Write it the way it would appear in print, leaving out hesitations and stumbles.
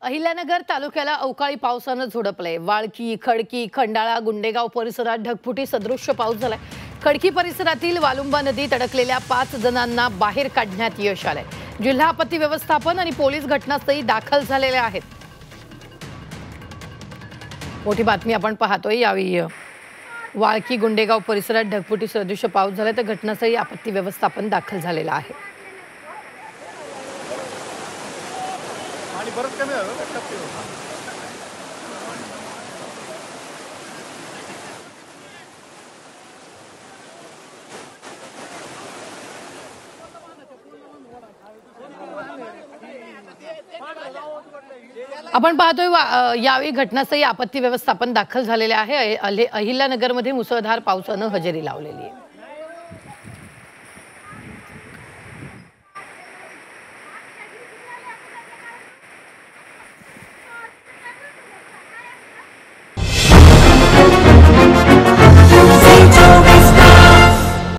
अहिल्यानगर तालुक्याला अवकाळी पावसानं झोडपलंय। वाळकी, खडकी, खंडाळा, गुंडेगाव परिसरात ढगफुटी सदृश्य पाऊस झालाय। खडकी परिसरातील वालुंबा नदीत अडकलेल्या 5 जणांना बाहेर काढण्यात यश आलंय। जिल्हा आपत्ती व्यवस्थापन आणि पोलीस घटनास्थळी दाखल झालेले आहेत। मोठी बातमी आपण पाहतोय। यावेळी वाळकी, गुंडेगाव परिसरात ढगफुटी सदृश्य पाऊस झालाय, तर घटनास्थळी आपत्ती व्यवस्थापन दाखल झालेलं आहे। आणि बरंच कमी झालं ना टप्पे। आपण पाहतोय यावेळी घटनास्थळी आपत्ती व्यवस्थापन दाखल झालेले आहे। अहिल्यानगरमध्ये मुसळधार पावसानं हजेरी लावलेली आहे।